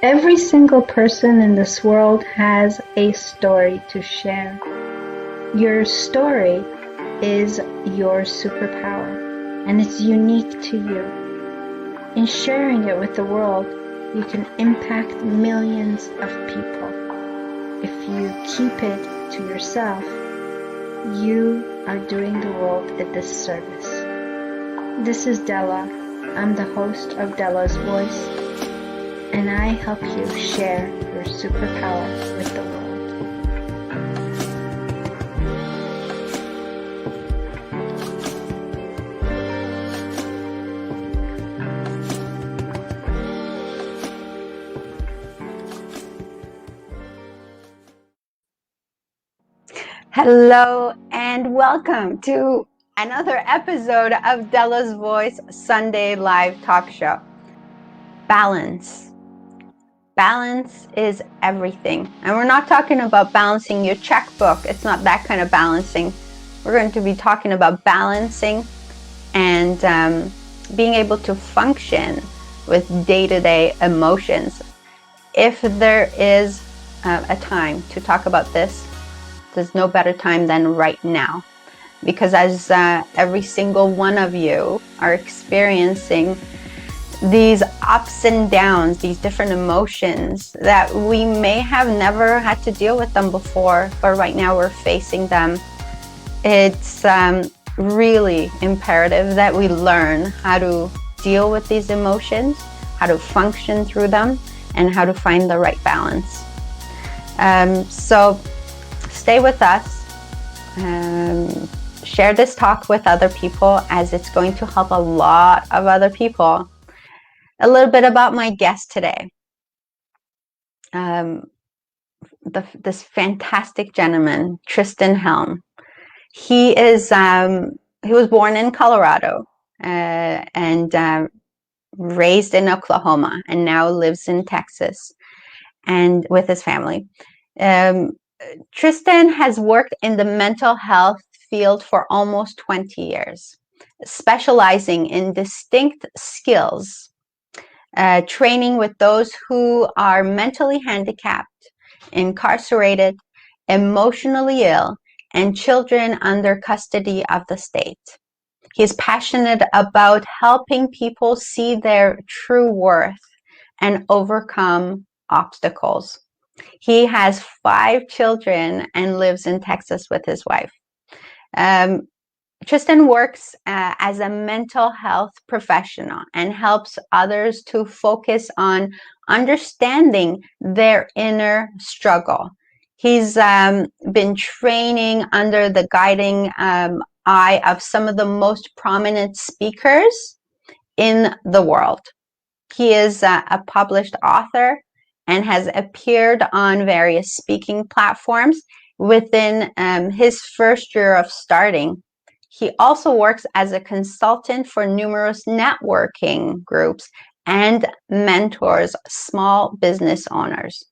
Every single person in this world has a story to share. Your story is your superpower, and it's unique to you. In sharing it with the world, you can impact millions of people. If you keep it to yourself, you are doing the world a disservice. This is Della. I'm the host of Della's Voice, and I help you share your superpower with the world. Hello and welcome to another episode of Della's Voice Sunday Live Talk Show. Balance. Balance is everything. And we're not talking about balancing your checkbook. It's not that kind of balancing. We're going to be talking about balancing and being able to function with day-to-day emotions. If there is a time to talk about this, there's no better time than right now, because as every single one of you are experiencing these ups and downs, these different emotions that we may have never had to deal with them before, but right now we're facing them. It's really imperative that we learn how to deal with these emotions, how to function through them, and how to find the right balance. So stay with us, share this talk with other people, as it's going to help a lot of other people. A little bit about my guest today. This fantastic gentleman, Tristan Helm. He was born in Colorado and raised in Oklahoma, and now lives in Texas and with his family. Tristan has worked in the mental health field for almost 20 years, specializing in distinct skills, training with those who are mentally handicapped, incarcerated, emotionally ill, and children under custody of the state. He is passionate about helping people see their true worth and overcome obstacles. He has 5 children and lives in Texas with his wife. Tristan works as a mental health professional and helps others to focus on understanding their inner struggle. He's been training under the guiding eye of some of the most prominent speakers in the world. He is a published author and has appeared on various speaking platforms within his first year of starting. He also works as a consultant for numerous networking groups and mentors small business owners.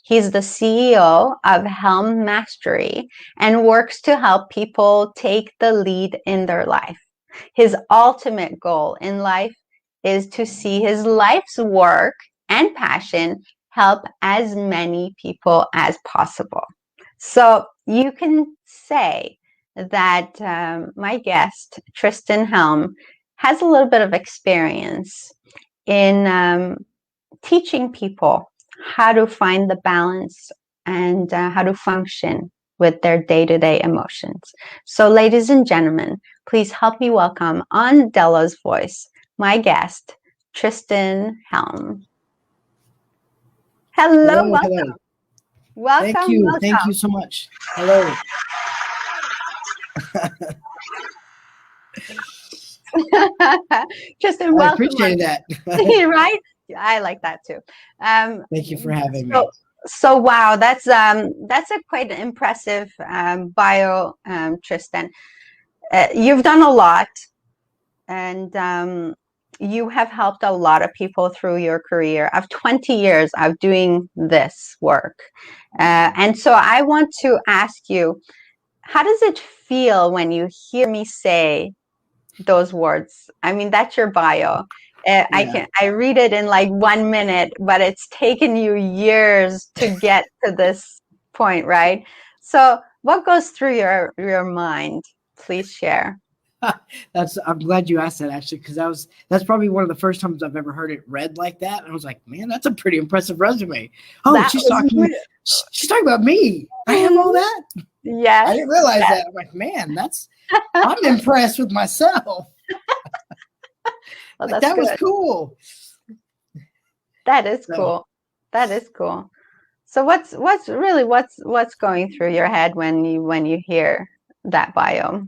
He's the CEO of Helm Mastery and works to help people take the lead in their life. His ultimate goal in life is to see his life's work and passion help as many people as possible. So you can say that my guest, Tristan Helm, has a little bit of experience in teaching people how to find the balance and how to function with their day-to-day emotions. So ladies and gentlemen, please help me welcome on Della's Voice, my guest, Tristan Helm. Hello, welcome. Hello. Welcome, Thank you. welcome. Thank you so much. Hello. Tristan, welcome. I appreciate that. Right? I like that too. Thank you for having me. So wow, that's a quite impressive bio, Tristan. You've done a lot, and you have helped a lot of people through your career of 20 years of doing this work. And so I want to ask you, how does it feel when you hear me say those words? I mean, that's your bio. I read it in like 1 minute, but it's taken you years to get to this point, right? So what goes through your mind? Please share. I'm glad you asked that, actually, because that's probably one of the first times I've ever heard it read like that. And I was like, man, that's a pretty impressive resume. Oh, she's talking about me. I have all that. Yes. I didn't realize that. I'm like, man, I'm impressed with myself. Well, like, that was cool. That is cool. That is cool. So what's going through your head when you hear that bio?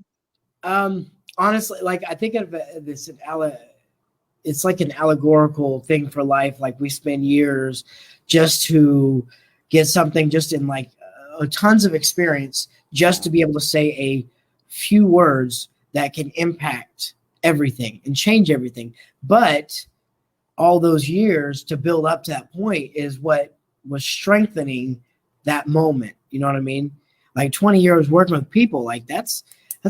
Honestly, like, I think of this, it's like an allegorical thing for life. Like, we spend years just to get something, just in like tons of experience, just to be able to say a few words that can impact everything and change everything. But all those years to build up to that point is what was strengthening that moment. You know what I mean? Like 20 years working with people, like that's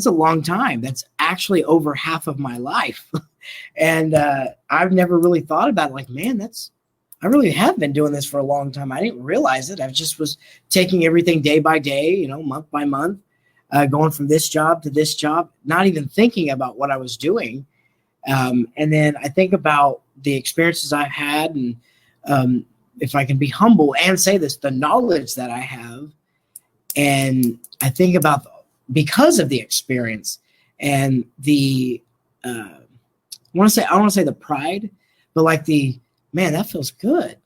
a long time. That's actually over half of my life. And I've never really thought about it. Like, man, I really have been doing this for a long time. I didn't realize it. I just was taking everything day by day, month by month, going from this job to this job, not even thinking about what I was doing. And then I think about the experiences I've had, and if I can be humble and say this, the knowledge that I have. And I think about, because of the experience and the, I want to say the pride, but like man, that feels good,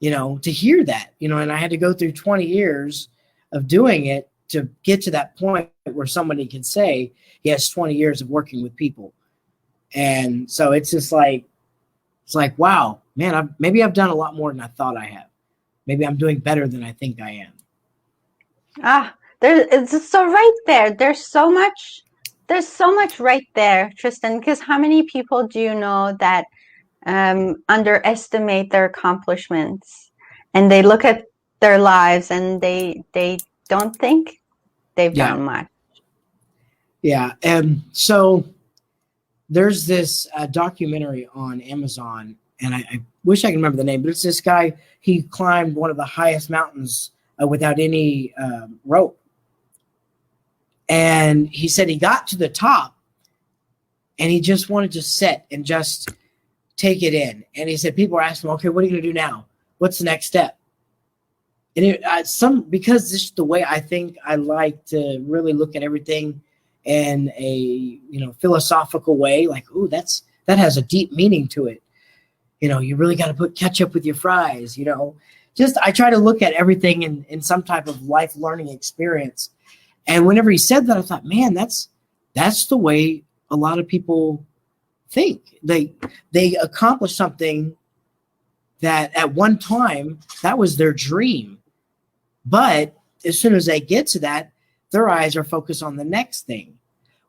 to hear that, and I had to go through 20 years of doing it to get to that point where somebody can say he has 20 years of working with people. And so it's just like, wow, man, maybe I've done a lot more than I thought I have. Maybe I'm doing better than I think I am. It's so right there. There's so much right there, Tristan, because how many people do you know that underestimate their accomplishments, and they look at their lives and they don't think they've done much? Yeah. And so there's this documentary on Amazon, and I wish I could remember the name, but it's this guy. He climbed one of the highest mountains without any rope. And he said he got to the top and he just wanted to sit and just take it in. And he said, people are asking him, okay, what are you going to do now? What's the next step? And because this is the way I think I like to really look at everything in a, philosophical way, like, ooh, that has a deep meaning to it. You really got to put ketchup with your fries, just, I try to look at everything in some type of life learning experience. And whenever he said that, I thought, man, that's the way a lot of people think. They accomplish something that at one time that was their dream. But as soon as they get to that, their eyes are focused on the next thing,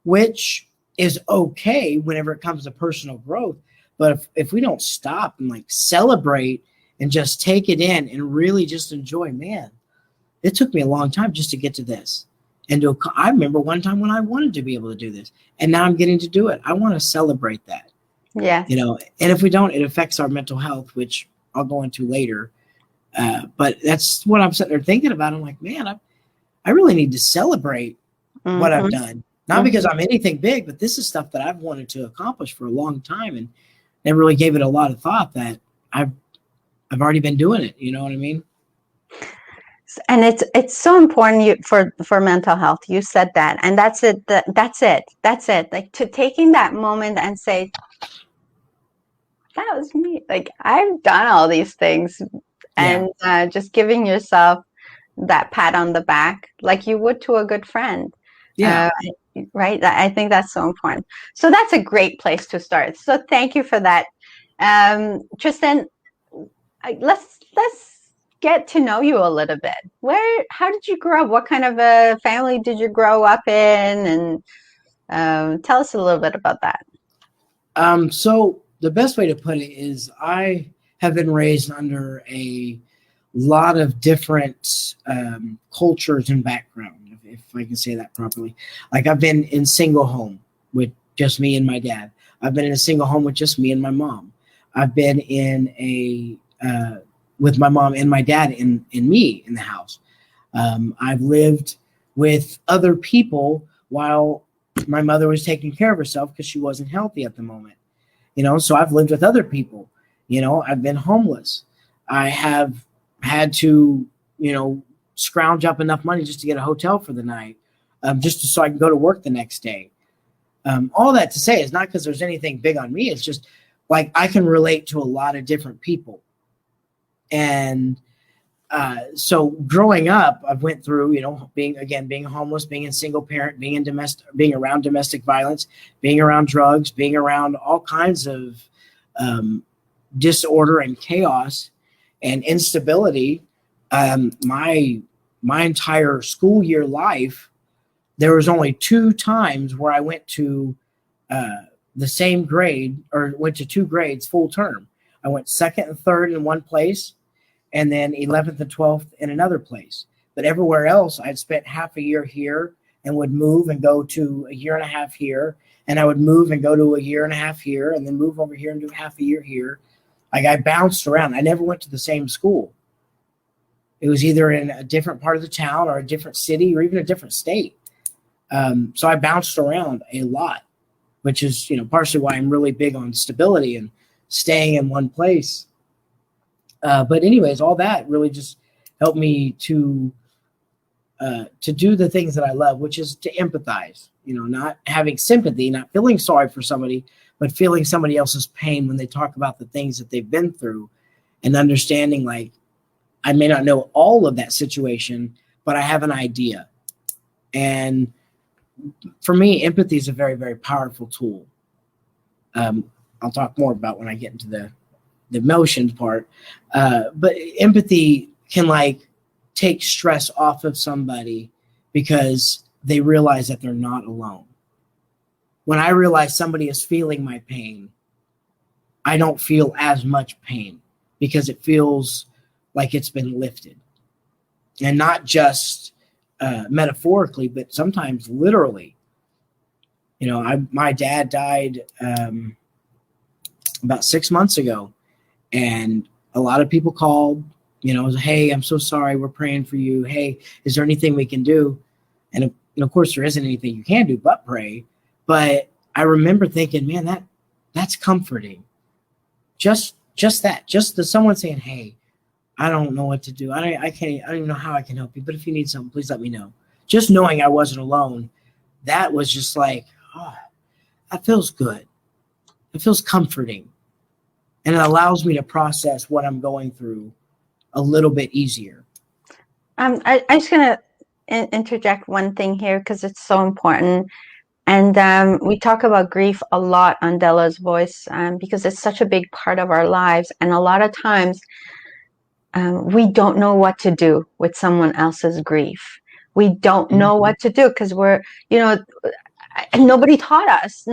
which is okay whenever it comes to personal growth. But if we don't stop and like celebrate and just take it in and really just enjoy, man, it took me a long time just to get to this. And I remember one time when I wanted to be able to do this, and now I'm getting to do it. I want to celebrate that. Yeah. And if we don't, it affects our mental health, which I'll go into later. But that's what I'm sitting there thinking about. I'm like, man, I really need to celebrate what I've done. Not because I'm anything big, but this is stuff that I've wanted to accomplish for a long time, and never really gave it a lot of thought that I've already been doing it. You know what I mean? And it's so important for mental health. You said that, and that's it. That's it. Like, to taking that moment and say, that was me. Like, I've done all these things, and just giving yourself that pat on the back, like you would to a good friend. Yeah. Right. I think that's so important. So that's a great place to start. So thank you for that, Tristan. Let's get to know you a little bit. How did you grow up? What kind of a family did you grow up in? And tell us a little bit about that. So the best way to put it is I have been raised under a lot of different cultures and background, if I can say that properly. Like, I've been in single home with just me and my dad. I've been in a single home with just me and my mom. I've been in with my mom and my dad and me in the house. I've lived with other people while my mother was taking care of herself because she wasn't healthy at the moment. So I've lived with other people. I've been homeless. I have had to, scrounge up enough money just to get a hotel for the night, just so I can go to work the next day. All that to say is not because there's anything big on me. It's just like I can relate to a lot of different people. And so growing up, I went through, being homeless, being a single parent, being around domestic violence, being around drugs, being around all kinds of disorder and chaos and instability. My entire school year life, there was only 2 times where I went to the same grade or went to 2 grades full term. I went 2nd and 3rd in one place, and then 11th and 12th in another place. But everywhere else, I'd spent half a year here and would move and go to a year and a half here. And I would move and go to a year and a half here and then move over here and do half a year here. Like I bounced around. I never went to the same school. It was either in a different part of the town or a different city or even a different state. So I bounced around a lot, which is, partially why I'm really big on stability and staying in one place. But anyways, all that really just helped me to do the things that I love, which is to empathize, not having sympathy, not feeling sorry for somebody, but feeling somebody else's pain when they talk about the things that they've been through and understanding, like, I may not know all of that situation, but I have an idea. And for me, empathy is a very, very powerful tool. I'll talk more about when I get into the emotions part. But empathy can take stress off of somebody because they realize that they're not alone. When I realize somebody is feeling my pain, I don't feel as much pain because it feels like it's been lifted. And not just metaphorically, but sometimes literally. My dad died about 6 months ago. And a lot of people called, hey, I'm so sorry. We're praying for you. Hey, is there anything we can do? And of course, there isn't anything you can do but pray. But I remember thinking, man, that's comforting. Just that, just someone saying, hey, I don't know what to do. I don't even know how I can help you. But if you need something, please let me know. Just knowing I wasn't alone, that was just like, oh, that feels good. It feels comforting. And it allows me to process what I'm going through a little bit easier. I'm just going to interject one thing here because it's so important. And we talk about grief a lot on Dela's's Voice because it's such a big part of our lives. And a lot of times we don't know what to do with someone else's grief. We don't know what to do because we're, nobody taught us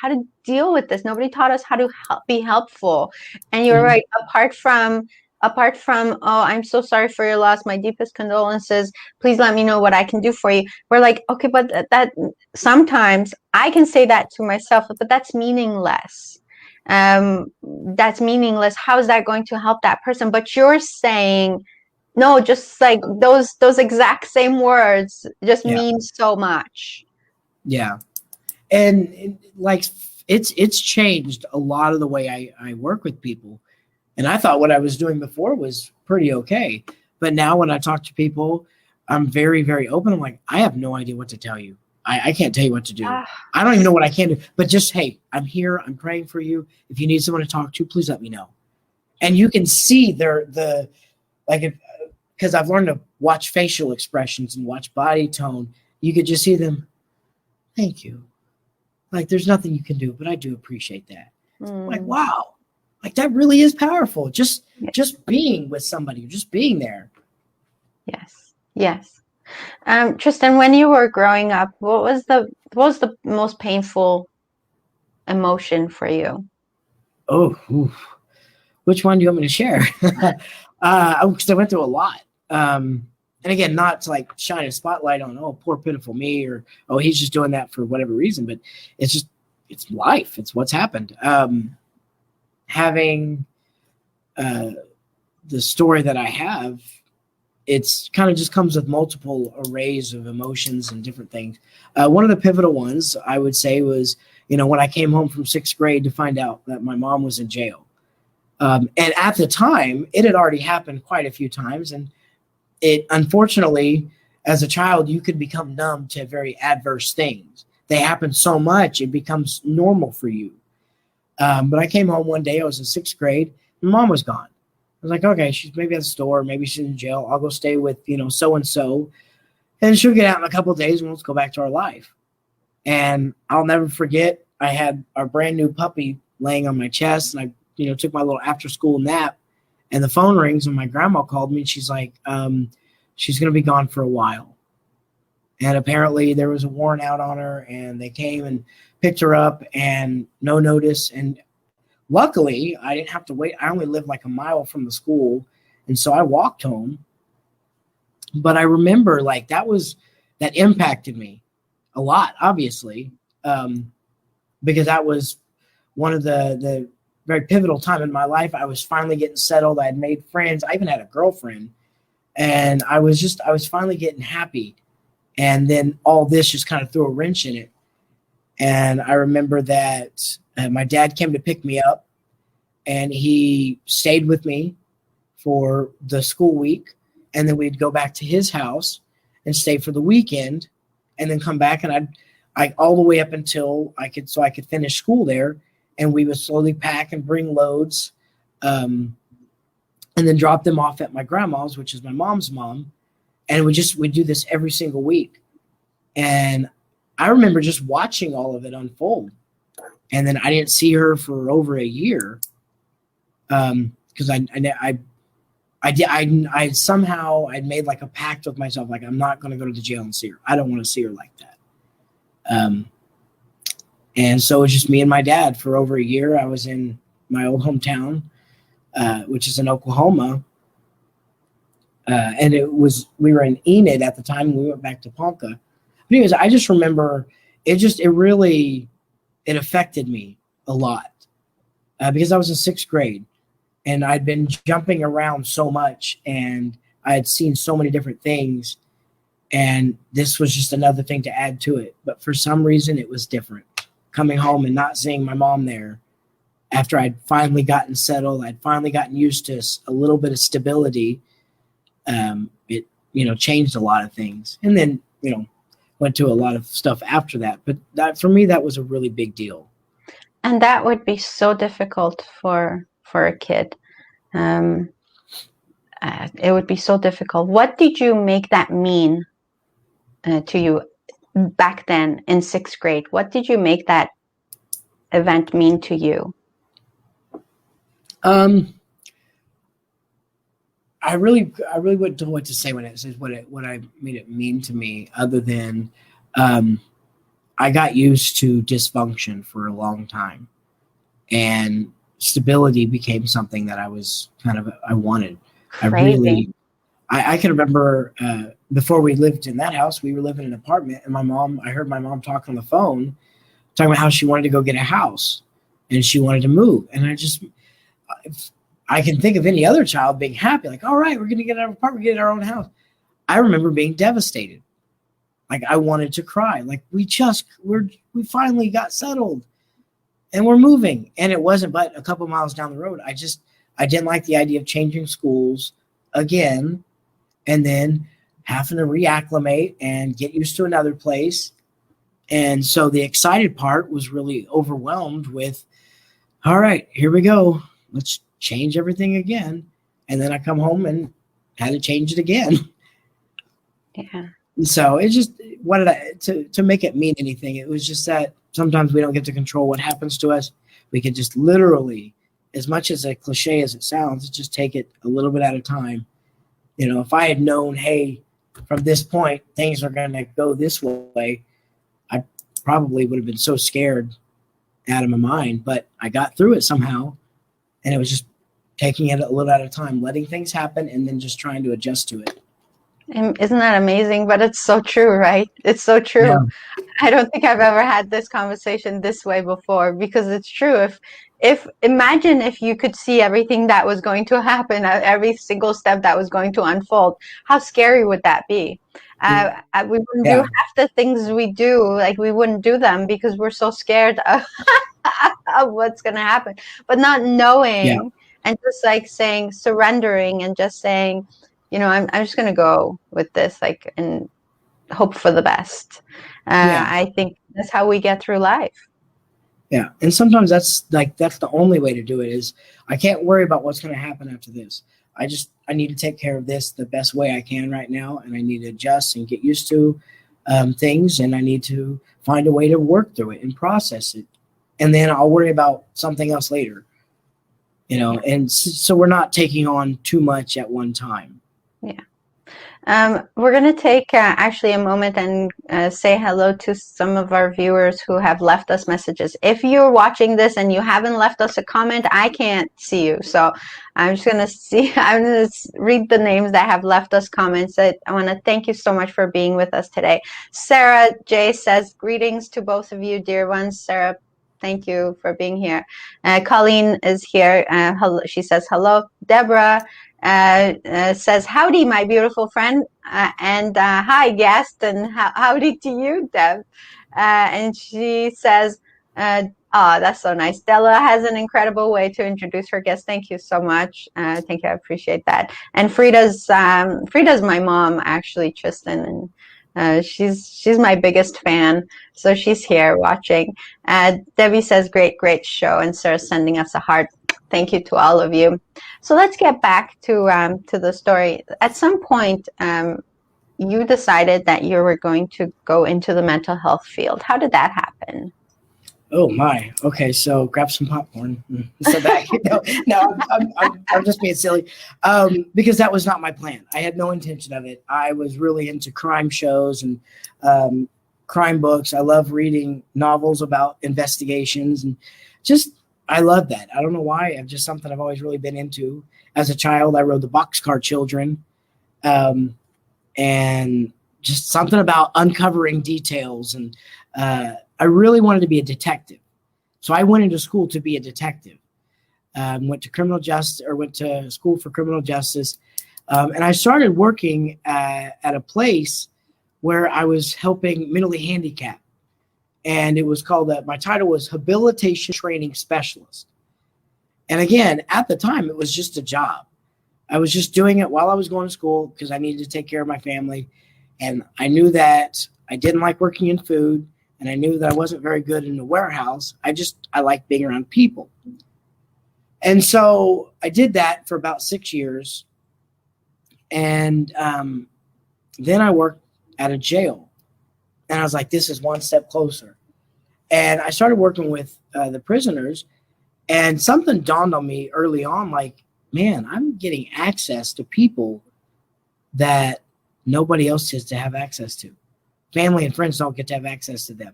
how to deal with this. Nobody taught us how to be helpful. And you're right. Apart from, oh, I'm so sorry for your loss. My deepest condolences. Please let me know what I can do for you. We're like, okay, but that sometimes I can say that to myself, but that's meaningless. That's meaningless. How is that going to help that person? But you're saying, no, just like those exact same words just mean so much. Yeah. And it's changed a lot of the way I work with people. And I thought what I was doing before was pretty okay. But now when I talk to people, I'm very, very open. I'm like, I have no idea what to tell you. I can't tell you what to do. I don't even know what I can do. But just, hey, I'm here. I'm praying for you. If you need someone to talk to, please let me know. And you can see because I've learned to watch facial expressions and watch body tone. You could just see them. Thank you. Like, there's nothing you can do, but I do appreciate that. Like, wow. Like, that really is powerful. Just being with somebody, just being there. Yes. Tristan, when you were growing up, what was the most painful emotion for you? Oh, which one do you want me to share? Because I went through a lot. And again, not to shine a spotlight on, oh, poor pitiful me, or, oh, he's just doing that for whatever reason, but it's life. It's what's happened. having the story that I have, it's kind of just comes with multiple arrays of emotions and different things. One of the pivotal ones I would say was, when I came home from 6th grade to find out that my mom was in jail. And at the time, it had already happened quite a few times. And it, unfortunately, as a child, you could become numb to very adverse things. They happen so much, it becomes normal for you. But I came home one day, I was in 6th grade, and mom was gone. I was like, okay, she's maybe at the store, maybe she's in jail. I'll go stay with, so-and-so. And she'll get out in a couple of days and let's go back to our life. And I'll never forget, I had our brand new puppy laying on my chest, and I, took my little after school nap, and the phone rings and my grandma called me, and she's like, she's going to be gone for a while. And apparently there was a warrant out on her, and they came and picked her up, and no notice. And luckily, I didn't have to wait. I only lived like a mile from the school, and so I walked home. But I remember that impacted me a lot, obviously, because that was one of the very pivotal time in my life. I was finally getting settled. I had made friends. I even had a girlfriend, and I was finally getting happy. And then all this just kind of threw a wrench in it. And I remember that my dad came to pick me up, and he stayed with me for the school week. And then we'd go back to his house and stay for the weekend, and then come back. And I all the way up until I could finish school there. And we would slowly pack and bring loads, and then drop them off at my grandma's, which is my mom's mom. And we'd do this every single week. And I remember just watching all of it unfold. And then I didn't see her for over a year, because I somehow I'd made like a pact with myself, like I'm not going to go to the jail and see her. I don't want to see her like that. And so it was just me and my dad for over a year. I was in my old hometown, which is in Oklahoma. And we were in Enid at the time. We went back to Ponca. But anyways, I just remember it affected me a lot, because I was in 6th grade. And I'd been jumping around so much, and I had seen so many different things, and this was just another thing to add to it. But for some reason, it was different. Coming home and not seeing my mom there after I'd finally gotten settled, I'd finally gotten used to a little bit of stability. It, changed a lot of things. And then, went to a lot of stuff after that. But for me, that was a really big deal. And that would be so difficult for a kid. It would be so difficult. What did you make that mean to you back then in 6th grade? What did you make that event mean to you? I really wouldn't know what to say when it says what I made it mean to me, other than I got used to dysfunction for a long time, and stability became something that I wanted. Crazy. I can remember before we lived in that house, we were living in an apartment, and I heard my mom talk on the phone, talking about how she wanted to go get a house and she wanted to move. And I can think of any other child being happy, like, all right, we're going to get our apartment, get our own house. I remember being devastated. Like, I wanted to cry. Like, we finally got settled and we're moving. And it wasn't but a couple miles down the road. I didn't like the idea of changing schools again, and then having to reacclimate and get used to another place. And so the excited part was really overwhelmed with, all right, here we go. Let's change everything again. And then I come home and had to change it again. Yeah. So it just to make it mean anything. It was just that sometimes we don't get to control what happens to us. We can just literally, as much as a cliche as it sounds, just take it a little bit at a time. If I had known, hey, from this point, things are going to go this way, I probably would have been so scared out of my mind. But I got through it somehow. And it was just taking it a little at a time, letting things happen, and then just trying to adjust to it. Isn't that amazing? But it's so true, right? It's so true. Yeah. I don't think I've ever had this conversation this way before, because it's true. imagine if you could see everything that was going to happen, every single step that was going to unfold, how scary would that be? We wouldn't do Yeah. half the things we do, like we wouldn't do them because we're so scared of, of what's going to happen. But not knowing and just like saying, surrendering and just saying, I'm just going to go with this, like, and hope for the best. I think that's how we get through life. Yeah. And sometimes that's the only way to do it is I can't worry about what's going to happen after this. I need to take care of this the best way I can right now. And I need to adjust and get used to things. And I need to find a way to work through it and process it. And then I'll worry about something else later, and so we're not taking on too much at one time. Yeah. We're going to take actually a moment and say hello to some of our viewers who have left us messages. If you're watching this and you haven't left us a comment, I can't see you. So I'm just going to read the names that have left us comments. I want to thank you so much for being with us today. Sarah J says, greetings to both of you, dear ones. Sarah, thank you for being here. Colleen is here. Hello. She says hello. Deborah says, howdy, my beautiful friend, and hi, guest, and howdy to you, Deb. And she says, that's so nice. Della has an incredible way to introduce her guest. Thank you so much. Thank you. I appreciate that. And Frida's my mom, actually, Tristan, and she's my biggest fan. So she's here watching. Debbie says, great show. And Sarah's sending us a heart. Thank you to all of you. So let's get back to the story. At some point, you decided that you were going to go into the mental health field. How did that happen? Oh my. Okay, so grab some popcorn. So I'm just being silly, because that was not my plan. I had no intention of it. I was really into crime shows and crime books. I love reading novels about investigations and I love that. I don't know why. It's just something I've always really been into. As a child, I rode the Boxcar Children, and just something about uncovering details. And I really wanted to be a detective. So I went into school to be a detective. Went to school for criminal justice. And I started working at a place where I was helping mentally handicapped. And it was called my title was Habilitation Training Specialist. And again, at the time, it was just a job. I was just doing it while I was going to school because I needed to take care of my family. And I knew that I didn't like working in food. And I knew that I wasn't very good in the warehouse. I liked being around people. And so I did that for about 6 years. And then I worked at a jail. And I was like, this is one step closer. And I started working with the prisoners. And something dawned on me early on, like, man, I'm getting access to people that nobody else gets to have access to. Family and friends don't get to have access to them.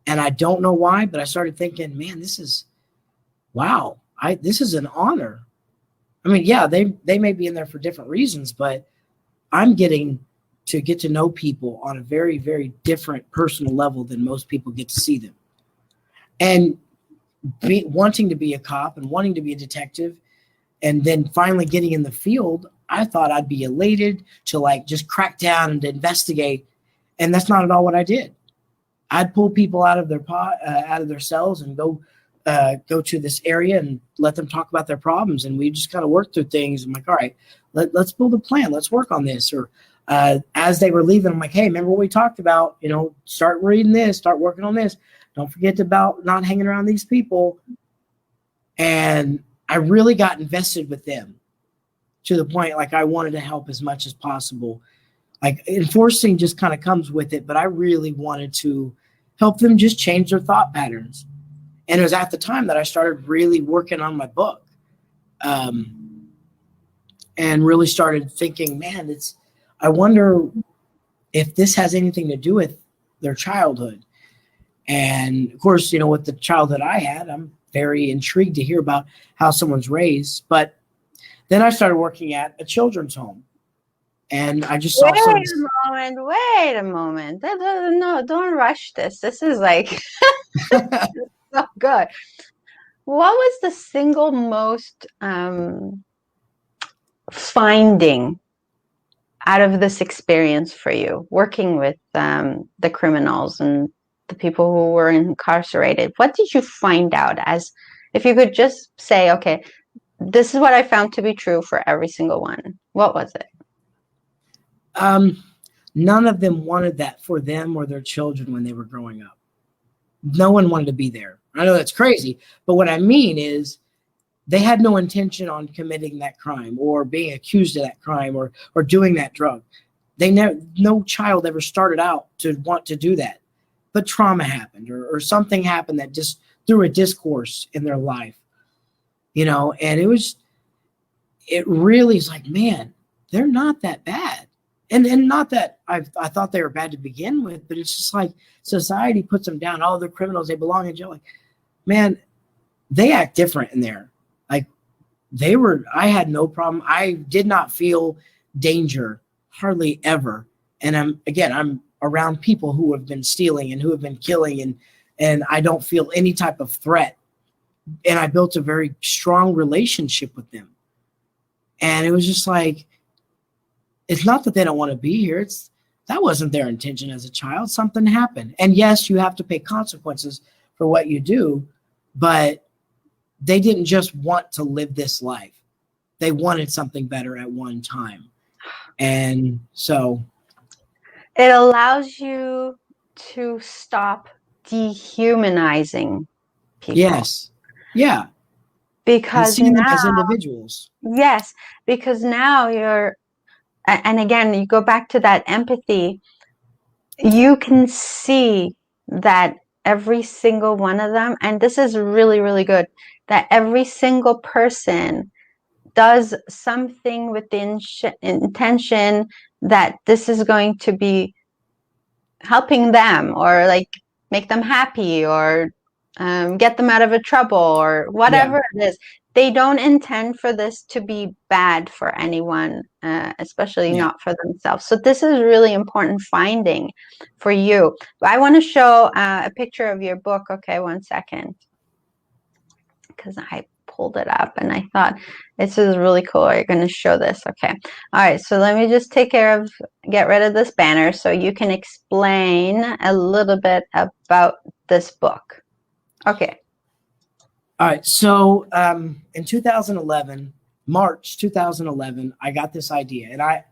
And I don't know why, but I started thinking, man, this is an honor. I mean, yeah, they may be in there for different reasons, but I'm getting to get to know people on a very, very different personal level than most people get to see them. And wanting to be a cop and wanting to be a detective and then finally getting in the field, I thought I'd be elated to just crack down and to investigate. And that's not at all what I did. I'd pull people out of their cells and go to this area and let them talk about their problems. And we just kind of work through things. I'm like, all right, let's build a plan. Let's work on this. Or as they were leaving, I'm like, hey, remember what we talked about? Start reading this, start working on this. Don't forget about not hanging around these people. And I really got invested with them to the point I wanted to help as much as possible. Enforcing just kind of comes with it, but I really wanted to help them just change their thought patterns. And it was at the time that I started really working on my book, and really started thinking, man, I wonder if this has anything to do with their childhood. And of course, with the childhood I had, I'm very intrigued to hear about how someone's raised. But then I started working at a children's home. And I just saw Wait a moment. No, don't rush this. This is so good. What was the single most finding out of this experience for you, working with the criminals and the people who were incarcerated? What did you find out, as if you could just say, okay, this is what I found to be true for every single one? What was it? None of them wanted that for them or their children when they were growing up. No one wanted to be there. I know that's crazy, but what I mean is they had no intention on committing that crime or being accused of that crime or doing that drug. No child ever started out to want to do that, but trauma happened or something happened that just threw a discourse in their life, and it really is like, man, they're not that bad. And not that I thought they were bad to begin with, but it's just like society puts them down. Oh, they're criminals. They belong in jail. Like, man, they act different in there. Like I had no problem. I did not feel danger hardly ever. And I'm around people who have been stealing and who have been killing and I don't feel any type of threat. And I built a very strong relationship with them. And it was just like, it's not that they don't want to be here. That wasn't their intention as a child. Something happened. And yes, you have to pay consequences for what you do, but they didn't just want to live this life. They wanted something better at one time. And so it allows you to stop dehumanizing people. Yes. Yeah. Because seeing them now, as individuals. Yes, because now and again, you go back to that empathy, you can see that every single one of them, and this is really, really good, that every single person does something with the intention that this is going to be helping them or like make them happy or get them out of a trouble or whatever it is. They don't intend for this to be bad for anyone, especially not for themselves. So this is really important finding for you. I want to show a picture of your book. Okay, 1 second. Because I pulled it up and I thought this is really cool. You're going to show this. Okay. All right. So let me just get rid of this banner so you can explain a little bit about this book. Okay. All right. So in 2011, March 2011, I got this idea, and I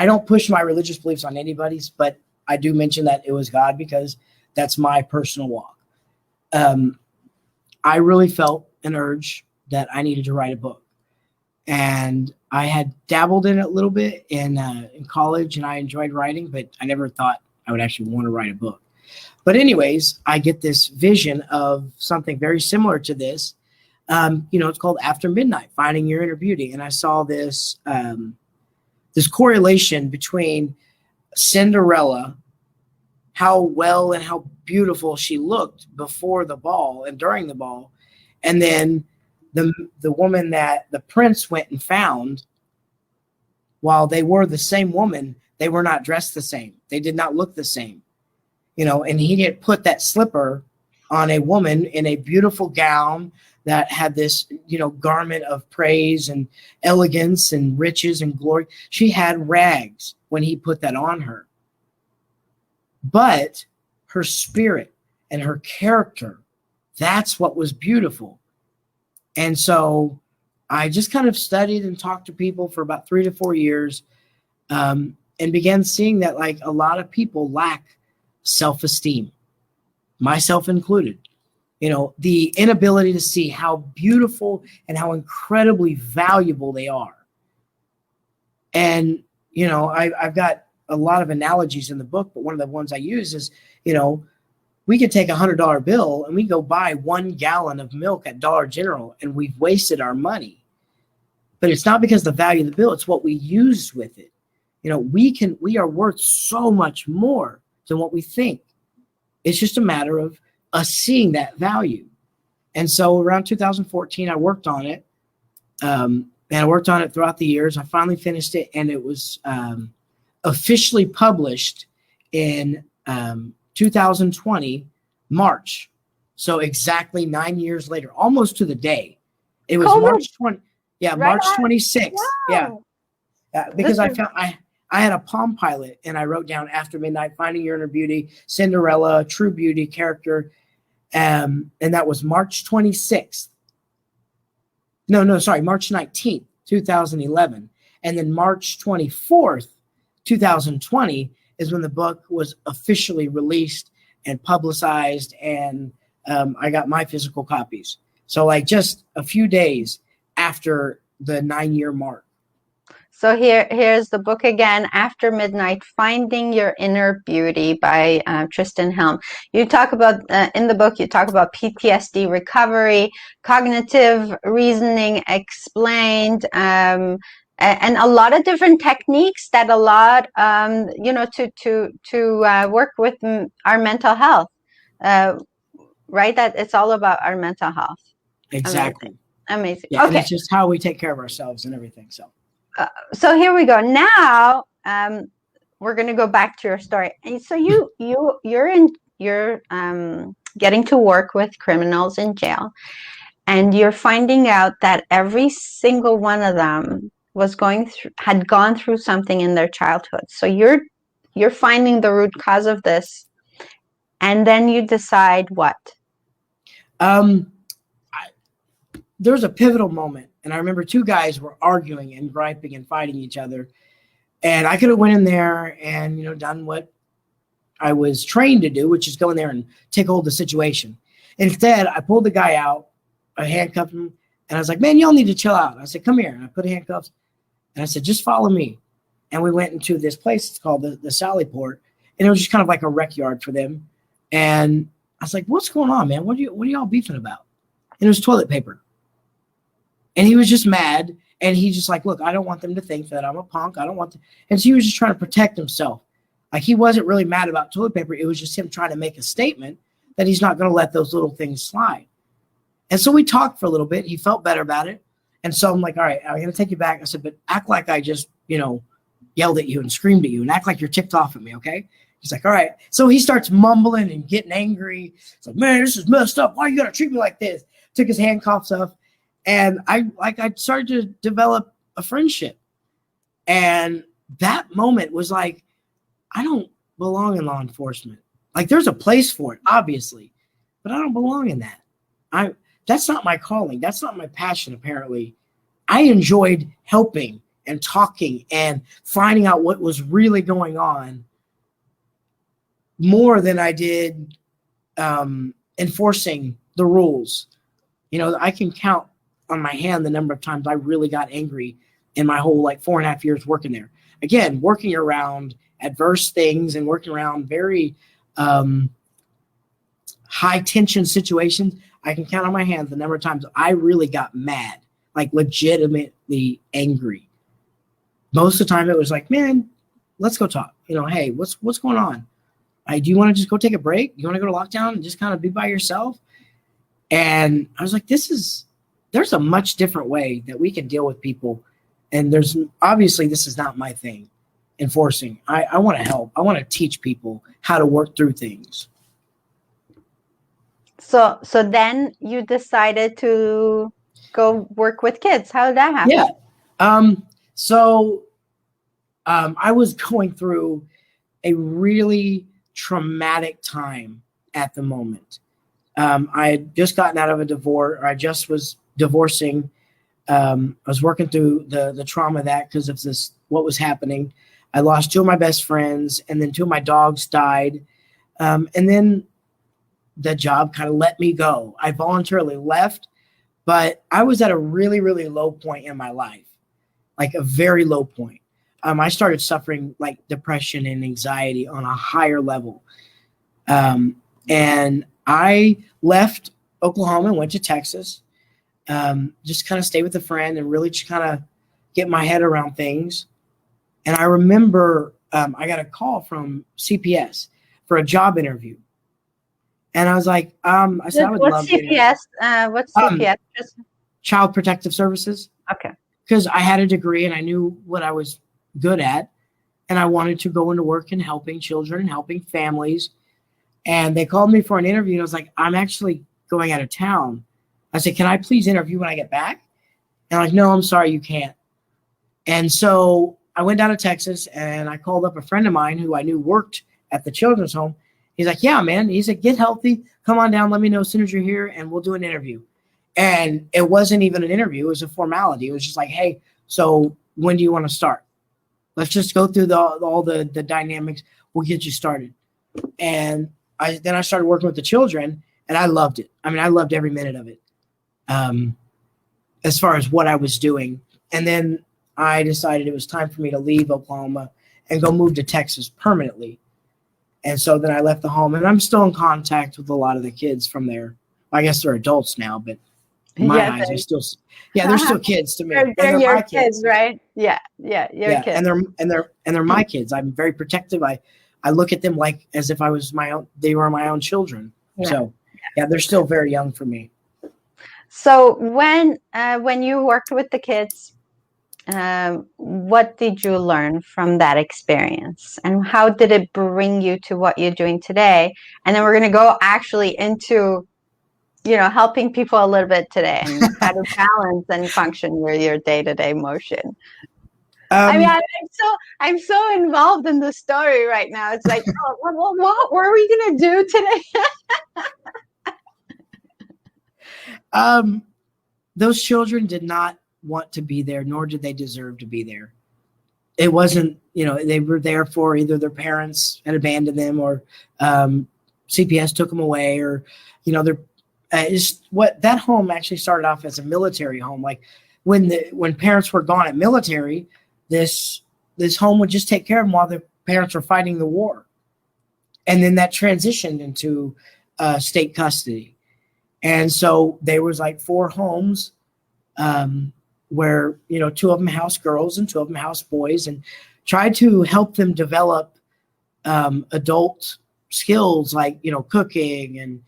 don't push my religious beliefs on anybody's, but I do mention that it was God because that's my personal walk. I really felt an urge that I needed to write a book, and I had dabbled in it a little bit in college, and I enjoyed writing, but I never thought I would actually want to write a book. But anyways, I get this vision of something very similar to this. It's called After Midnight, Finding Your Inner Beauty. And I saw this correlation between Cinderella, how well and how beautiful she looked before the ball and during the ball. And then the woman that the prince went and found, while they were the same woman, they were not dressed the same. They did not look the same. And he had put that slipper on a woman in a beautiful gown that had this, garment of praise and elegance and riches and glory. She had rags when he put that on her. But her spirit and her character, that's what was beautiful. And so I just kind of studied and talked to people for about 3 to 4 years and began seeing that like a lot of people lack self-esteem, myself included. The inability to see how beautiful and how incredibly valuable they are. And, I've got a lot of analogies in the book, but one of the ones I use is, we could take $100 bill and we go buy 1 gallon of milk at Dollar General and we've wasted our money. But it's not because of the value of the bill, it's what we use with it. We are worth so much more than what we think. It's just a matter of us seeing that value. And so around 2014, I worked on it. And I worked on it throughout the years. I finally finished it, and it was officially published in 2020, March. So exactly 9 years later, almost to the day, it was COVID. March 20. Yeah, Right March on. 26th. Yeah. Wow. Because This is I had a Palm Pilot and I wrote down After Midnight, Finding Your Inner Beauty, Cinderella, True Beauty, Character. And that was March 26th. No, sorry, March 19th, 2011. And then March 24th, 2020 is when the book was officially released and publicized, and I got my physical copies. So like just a few days after the 9-year mark. So here's the book again, After Midnight, Finding Your Inner Beauty by Tristan Helm. You talk about, in the book, you talk about PTSD recovery, cognitive reasoning explained, and a lot of different techniques that a lot, to work with our mental health, right? That it's all about our mental health. Exactly. Amazing. Yeah, Okay. and it's just how we take care of ourselves and everything. So here we go. Now we're going to go back to your story. And so you're getting to work with criminals in jail, and you're finding out that every single one of them had gone through something in their childhood. So you're finding the root cause of this, and then you decide what? There's a pivotal moment, and I remember two guys were arguing and griping and fighting each other, and I could have went in there and done what I was trained to do, which is go in there and take hold of the situation. Instead, I pulled the guy out, I handcuffed him, and I was like, "Man, y'all need to chill out." I said, "Come here," and I put handcuffs, and I said, "Just follow me." And we went into this place. It's called the Sally Port, and it was just kind of like a rec yard for them. And I was like, "What's going on, man? What are y'all beefing about?" And it was toilet paper. And he was just mad, and he just like, "Look, I don't want them to think that I'm a punk. I don't want to." And so he was just trying to protect himself. Like he wasn't really mad about toilet paper. It was just him trying to make a statement that he's not going to let those little things slide. And so we talked for a little bit. He felt better about it. And so I'm like, "All right, I'm going to take you back." I said, "But act like I just, yelled at you and screamed at you, and act like you're ticked off at me, okay?" He's like, "All right." So he starts mumbling and getting angry. He's like, "Man, this is messed up. Why you got to treat me like this?" Took his handcuffs off. And I started to develop a friendship. And that moment was like, I don't belong in law enforcement. Like there's a place for it, obviously, but I don't belong in that. That's not my calling. That's not my passion, apparently. I enjoyed helping and talking and finding out what was really going on more than I did enforcing the rules. I can count on my hand the number of times I really got angry in my whole 4.5 years working there. Again, working around adverse things and working around very high tension situations. I can count on my hand the number of times I really got mad, like legitimately angry. Most of the time it was like, "Man, let's go talk. Hey, what's going on? Do you want to just go take a break? You want to go to lockdown and just kind of be by yourself?" And I was like, there's a much different way that we can deal with people. And this is not my thing, enforcing. I want to help. I want to teach people how to work through things. So then you decided to go work with kids. How did that happen? Yeah. So I was going through a really traumatic time at the moment. I had just gotten out of a divorce, or I just was divorcing. I was working through the trauma of that because of what was happening. I lost 2 of my best friends, and then 2 of my dogs died. And then the job kind of let me go. I voluntarily left, but I was at a really, really low point in my life, like a very low point. I started suffering depression and anxiety on a higher level. And I left Oklahoma and went to Texas. Just kind of stay with a friend and really just kind of get my head around things. And I remember I got a call from CPS for a job interview. And I was like, I said, I would love CPS? What's CPS? Child Protective Services. Okay. Because I had a degree and I knew what I was good at. And I wanted to go into work in helping children and helping families. And they called me for an interview, and I was like, I'm actually going out of town. I said, can I please interview when I get back? And like, no, I'm sorry, you can't. And so I went down to Texas, and I called up a friend of mine who I knew worked at the children's home. He's like, yeah, man. He said, get healthy. Come on down. Let me know as soon as you're here, and we'll do an interview. And it wasn't even an interview. It was a formality. It was just like, hey, so when do you want to start? Let's just go through all the dynamics. We'll get you started. And then I started working with the children, and I loved it. I mean, I loved every minute of it, as far as what I was doing. And then I decided it was time for me to leave Oklahoma and go move to Texas permanently. And so then I left the home, and I'm still in contact with a lot of the kids from there. I guess they're adults now, but in my eyes, they're still kids to me. They're your kids, right? Yeah, your kids. And they're my kids. I'm very protective. I look at them like as if I was they were my own children. Yeah. So yeah, they're still very young for me. So when you worked with the kids, what did you learn from that experience, and how did it bring you to what you're doing today? And then we're going to go actually into, helping people a little bit today and how to balance and function with your day-to-day motion. I mean, I'm so involved in the story right now. It's like, what were we going to do today? Those children did not want to be there, nor did they deserve to be there. It wasn't, they were there for either their parents had abandoned them, or CPS took them away, or, that home actually started off as a military home. Like when parents were gone at military, this home would just take care of them while the parents were fighting the war. And then that transitioned into state custody. And so there was like 4 homes, where, 2 of them housed girls and 2 of them housed boys, and tried to help them develop adult skills like, cooking and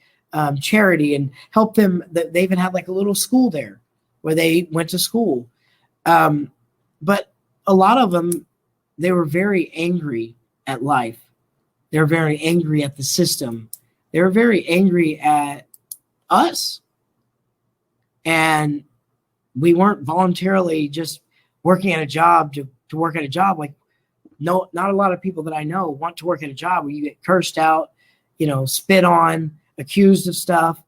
charity, and help them. They even had like a little school there where they went to school. But a lot of them, they were very angry at life. They were very angry at the system. They were very angry at us. And we weren't voluntarily just working at a job to work at a job. Like, no, not a lot of people that I know want to work at a job where you get cursed out, spit on, accused of stuff.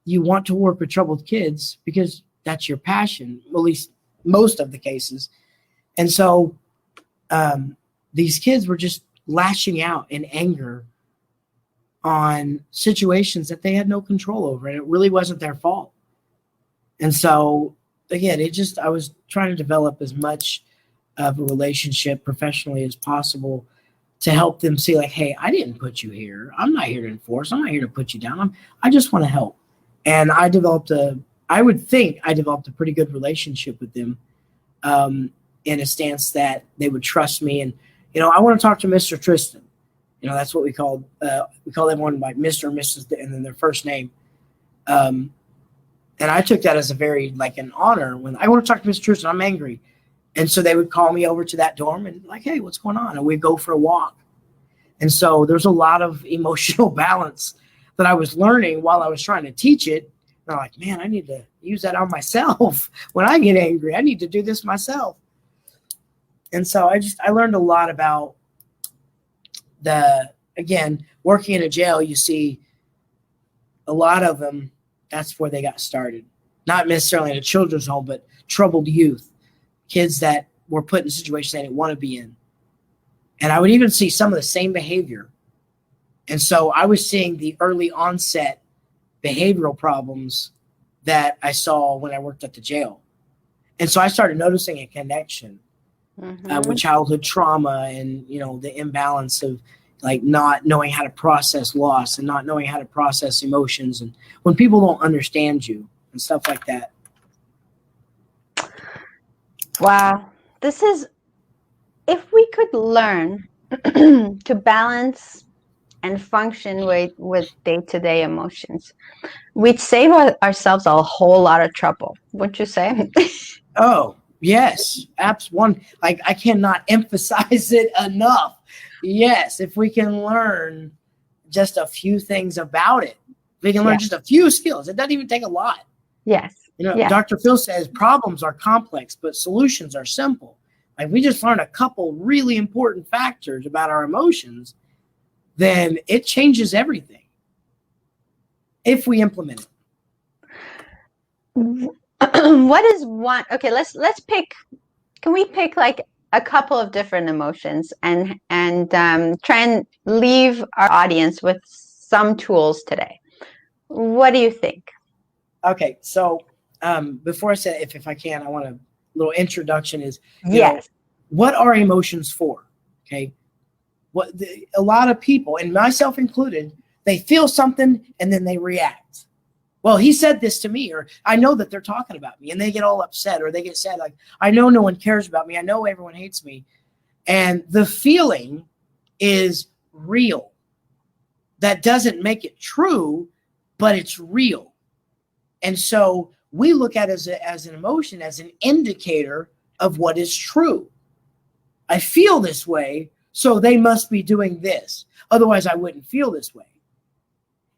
You want to work with troubled kids because that's your passion, at least most of the cases. And so these kids were just lashing out in anger on situations that they had no control over, and it really wasn't their fault. And so, again, I was trying to develop as much of a relationship professionally as possible to help them see, like, hey, I didn't put you here. I'm not here to enforce. I'm not here to put you down. I just want to help. And I would think I developed a pretty good relationship with them, in a stance that they would trust me. And, I want to talk to Mr. Tristan. That's what we call everyone like Mr. and Mrs. and then their first name. And I took that as a very, like, an honor. When I want to talk to Mr. Tristan, I'm angry. And so they would call me over to that dorm and like, hey, what's going on? And we'd go for a walk. And so there's a lot of emotional balance that I was learning while I was trying to teach it. And I'm like, man, I need to use that on myself. When I get angry, I need to do this myself. And so I learned a lot about again, working in a jail. You see a lot of them, that's where they got started. Not necessarily in a children's home, but troubled youth, kids that were put in situations they didn't want to be in. And I would even see some of the same behavior. And so I was seeing the early onset behavioral problems that I saw when I worked at the jail. And so I started noticing a connection with childhood trauma and, the imbalance of, like, not knowing how to process loss and not knowing how to process emotions, and when people don't understand you and stuff like that. Wow. If we could learn to balance and function with day-to-day emotions, we'd save ourselves a whole lot of trouble, wouldn't you say? Oh, yes. I cannot emphasize it enough. Yes, if we can learn just a few things about it. We can learn just a few skills. It doesn't even take a lot. Yes. Dr. Phil says problems are complex, but solutions are simple. Like we just learn a couple really important factors about our emotions, then it changes everything if we implement it. What is one? Okay, let's pick. Can we pick like a couple of different emotions and try and leave our audience with some tools today? What do you think? Okay, so before I say if I can, I want a little introduction. Is what are emotions for? Okay, a lot of people, and myself included, they feel something and then they react. Well, he said this to me, or I know that they're talking about me, and they get all upset, or they get sad. Like, I know no one cares about me. I know everyone hates me. And the feeling is real. That doesn't make it true, but it's real. And so we look at it as an emotion, as an indicator of what is true. I feel this way, so they must be doing this. Otherwise, I wouldn't feel this way.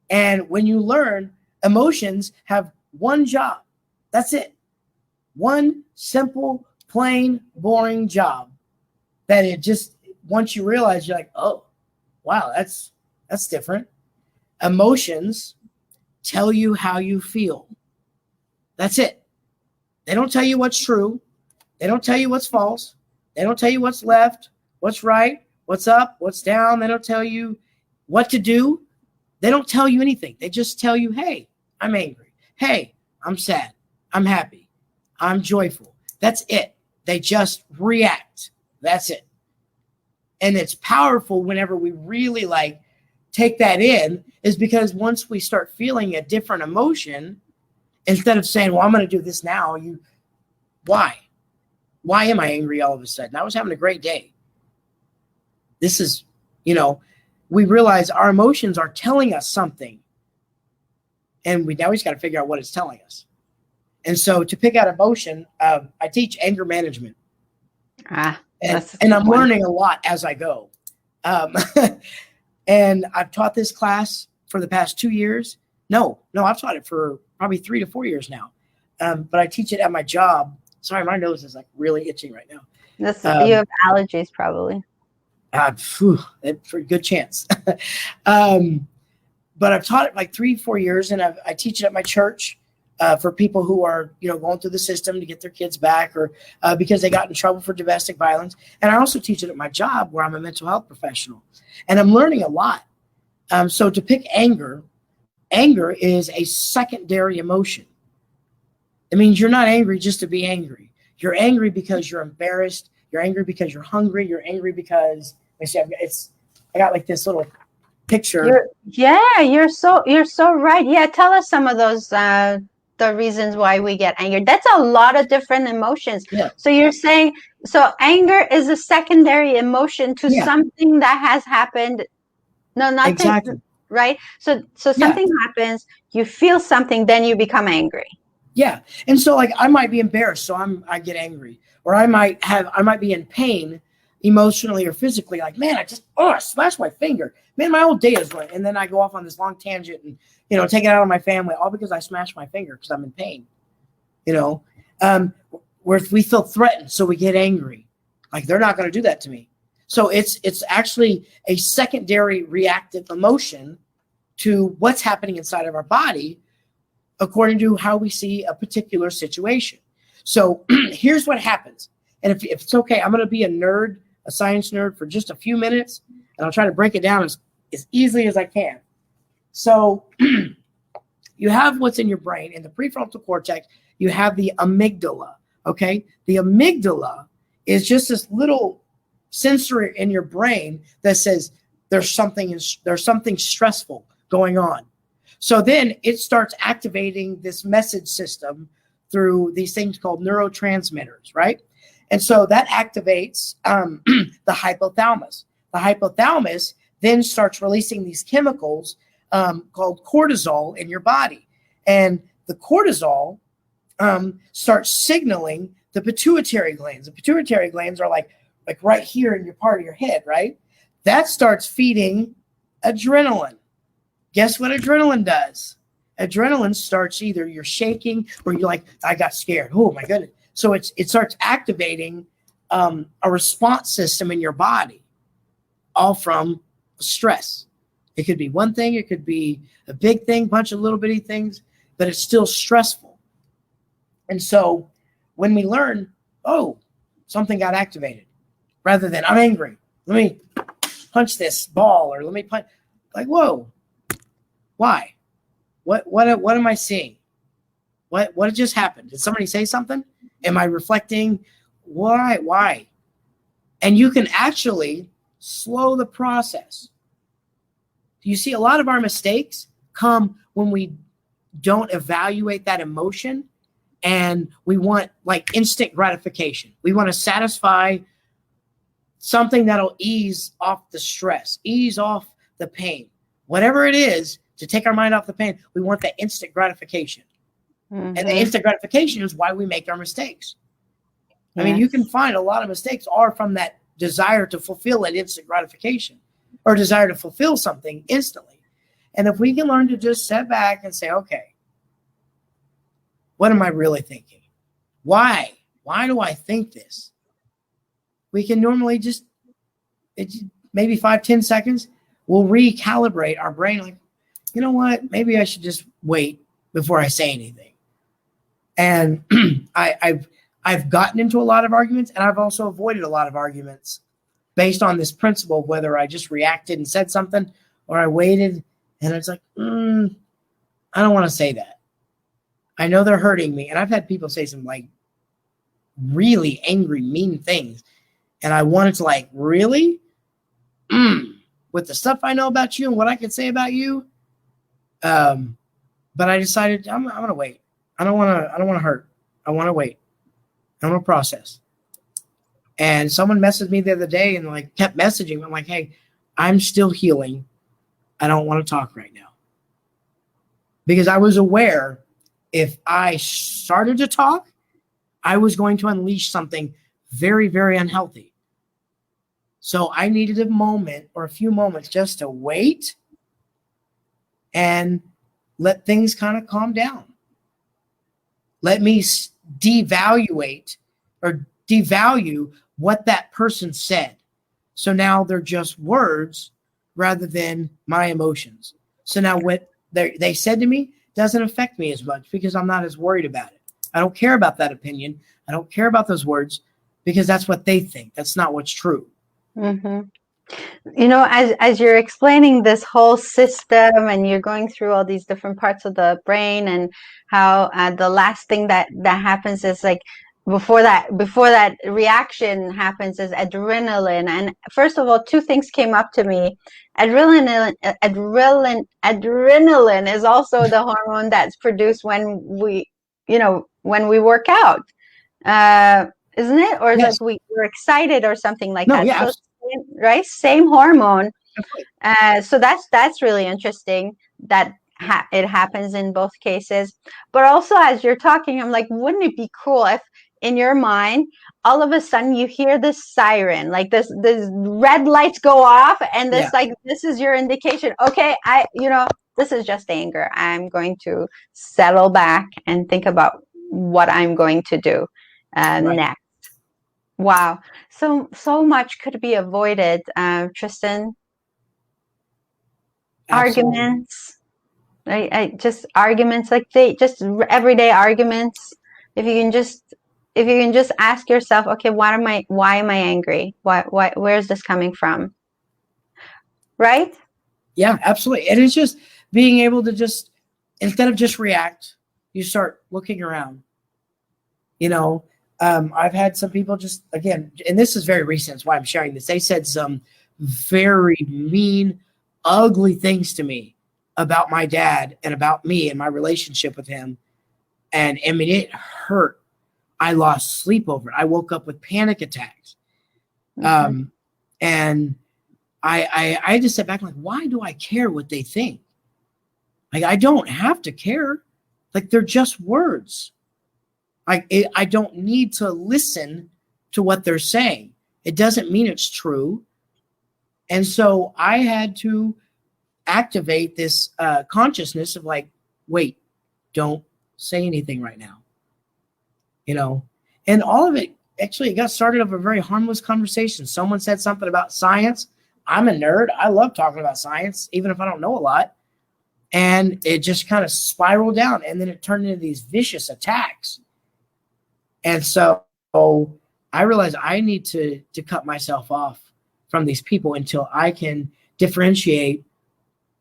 And when you learn, emotions have one job. That's it. One simple, plain, boring job. That it just, once you realize, you're like, oh, wow, that's different. Emotions tell you how you feel. That's it. They don't tell you what's true. They don't tell you what's false. They don't tell you what's left, what's right, what's up, what's down. They don't tell you what to do. They don't tell you anything. They just tell you, hey, I'm angry. Hey, I'm sad. I'm happy. I'm joyful. That's it. They just react. That's it. And it's powerful whenever we really take that in, is because once we start feeling a different emotion, instead of saying, well, I'm going to do this now, why? Why am I angry all of a sudden? I was having a great day. This is, we realize our emotions are telling us something. And we just got to figure out what it's telling us. And so to pick out emotion, I teach anger management. And I'm learning a lot as I go. And I've taught this class for the past 2 years. No, I've taught it for probably 3 to 4 years now. But I teach it at my job. Sorry, my nose is really itching right now. You have allergies probably. For a good chance. But I've taught it 3-4 years, and I teach it at my church for people who are, going through the system to get their kids back, or because they got in trouble for domestic violence. And I also teach it at my job where I'm a mental health professional, and I'm learning a lot. So to pick anger is a secondary emotion. It means you're not angry just to be angry. You're angry because you're embarrassed. You're angry because you're hungry. You're angry because I got this little picture. You're so right. Yeah, tell us some of those the reasons why we get angry. That's a lot of different emotions. Yeah. So you're saying, anger is a secondary emotion to something that has happened. No, nothing. Exactly. Right. So something happens, you feel something, then you become angry. Yeah. And so I might be embarrassed, so I get angry, or I might be in pain emotionally or physically, man, I smashed my finger. Man, my whole day is ruined. And then I go off on this long tangent and, take it out on my family, all because I smashed my finger because I'm in pain. Where we feel threatened, so we get angry. They're not going to do that to me. So it's actually a secondary reactive emotion to what's happening inside of our body, according to how we see a particular situation. So here's what happens. And if it's okay, I'm going to be a science nerd for just a few minutes, and I'll try to break it down as easily as I can. So you have what's in your brain. In the prefrontal cortex, you have the amygdala, okay? The amygdala is just this little sensor in your brain that says there's something stressful going on. So then it starts activating this message system through these things called neurotransmitters, right? And so that activates the hypothalamus. The hypothalamus then starts releasing these chemicals called cortisol in your body. And the cortisol starts signaling the pituitary glands. The pituitary glands are like right here in your part of your head, right? That starts feeding adrenaline. Guess what adrenaline does? Adrenaline starts either you're shaking or you're like, I got scared. Oh my goodness. So it starts activating a response system in your body, all from stress. It could be one thing, it could be a big thing, bunch of little bitty things, but it's still stressful. And so when we learn, oh, something got activated, rather than I'm angry, let me punch this ball, or let me punch, like, whoa, why? What am I seeing? What just happened? Did somebody say something? Am I reflecting? Why? And you can actually slow the process. You see, a lot of our mistakes come when we don't evaluate that emotion, and we want like instant gratification. We want to satisfy something that'll ease off the stress, ease off the pain, whatever it is, to take our mind off the pain. We want that instant gratification. And the instant gratification is why we make our mistakes. I mean, you can find a lot of mistakes are from that desire to fulfill that instant gratification, or desire to fulfill something instantly. And if we can learn to just step back and say, okay, what am I really thinking? Why do I think this? We can normally just, maybe 5-10 seconds, we'll recalibrate our brain. Like, you know what? Maybe I should just wait before I say anything. And I've gotten into a lot of arguments, and I've also avoided a lot of arguments based on this principle, whether I just reacted and said something, or I waited and it's like, I don't want to say that. I know they're hurting me. And I've had people say some like really angry, mean things. And I wanted to like, really? With the stuff I know about you and what I can say about you. But I decided I'm going to wait. I don't want to hurt. I want to wait. I want to process. And someone messaged me the other day and like kept messaging. I'm like, hey, I'm still healing. I don't want to talk right now. Because I was aware if I started to talk, I was going to unleash something very, very unhealthy. So I needed a moment or a few moments just to wait and let things kind of calm down. Let me devalue what that person said. So now they're just words rather than my emotions. So now what they said to me doesn't affect me as much because I'm not as worried about it. I don't care about that opinion. I don't care about those words because that's what they think. That's not what's true. Mm-hmm. You know, as you're explaining this whole system and you're going through all these different parts of the brain and how the last thing that happens is like before that reaction happens is adrenaline. And first of all, two things came up to me. Adrenaline is also the hormone that's produced when we work out, isn't it? Or Yes. like we're excited or something like No, that. yeah, So, right, same hormone. So that's really interesting that it happens in both cases. But also, as you're talking, I'm like, wouldn't it be cool if in your mind all of a sudden you hear this siren, like this red lights go off, and this like this is your indication, okay, this is just anger, I'm going to settle back and think about what I'm going to do next. Wow. So much could be avoided, Tristan. Absolutely. Arguments, just arguments, like just everyday arguments. If you can just ask yourself, okay, why am I angry? Where's this coming from? Right? Yeah, absolutely. And it's just being able to just, instead of just react, you start looking around. I've had some people just, again, and this is very recent, that's why I'm sharing this. They said some very mean, ugly things to me about my dad and about me and my relationship with him. And I mean, it hurt. I lost sleep over it. I woke up with panic attacks. Mm-hmm. And I just sat back like, why do I care what they think? Like, I don't have to care. Like, they're just words. I don't need to listen to what they're saying. It doesn't mean it's true. And so I had to activate this consciousness of like, wait, don't say anything right now. And all of it, actually, it got started of a very harmless conversation. Someone said something about science. I'm a nerd. I love talking about science, even if I don't know a lot. And it just kind of spiraled down, and then it turned into these vicious attacks. And so I realized I need to cut myself off from these people until I can differentiate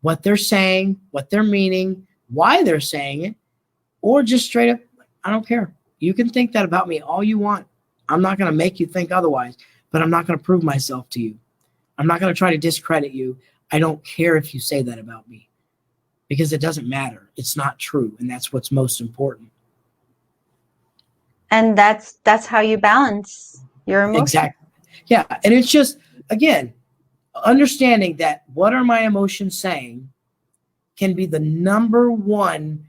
what they're saying, what they're meaning, why they're saying it, or just straight up, I don't care. You can think that about me all you want. I'm not going to make you think otherwise, but I'm not going to prove myself to you. I'm not going to try to discredit you. I don't care if you say that about me, because it doesn't matter. It's not true, and that's what's most important. And that's how you balance your emotions. Exactly. Yeah, and it's just, again, understanding that what are my emotions saying can be the number one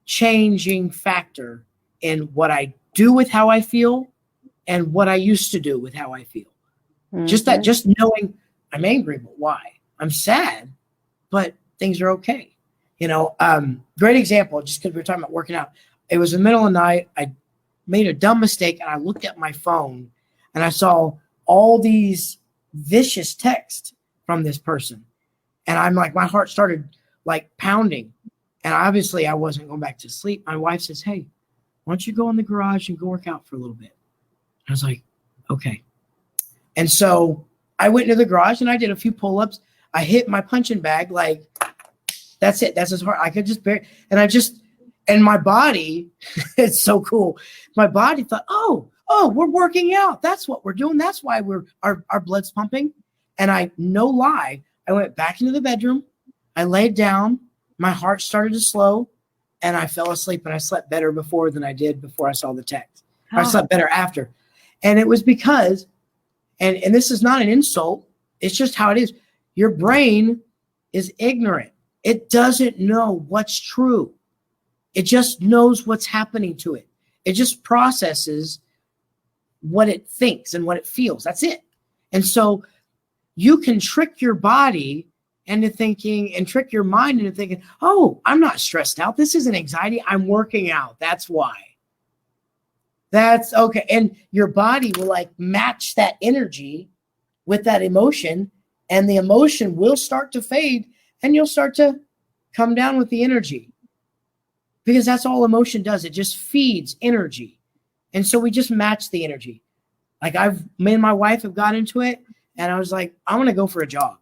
changing factor in what I do with how I feel and what I used to do with how I feel. Mm-hmm. Just knowing I'm angry, but why? I'm sad, but things are okay. Great example, just because we were talking about working out. It was the middle of the night. I made a dumb mistake, and I looked at my phone, and I saw all these vicious texts from this person. And I'm like, my heart started like pounding. And obviously I wasn't going back to sleep. My wife says, hey, why don't you go in the garage and go work out for a little bit? I was like, okay. And so I went into the garage and I did a few pull-ups. I hit my punching bag. Like, that's it. That's as hard. I could just bear it. And my body, it's so cool. My body thought, oh, we're working out. That's what we're doing. That's why our blood's pumping. And no lie, I went back into the bedroom. I laid down. My heart started to slow, and I fell asleep, and I slept better before than I did before I saw the text. Oh. I slept better after. And it was because, and this is not an insult, it's just how it is. Your brain is ignorant. It doesn't know what's true. It just knows what's happening to it. It just processes what it thinks and what it feels. That's it. And so you can trick your body into thinking, and trick your mind into thinking, oh, I'm not stressed out. This isn't anxiety. I'm working out. That's why. That's okay. And your body will like match that energy with that emotion, and the emotion will start to fade, and you'll start to come down with the energy, because that's all emotion does. It just feeds energy. And so we just match the energy. Like me and my wife have got into it, and I was like, I want to go for a jog.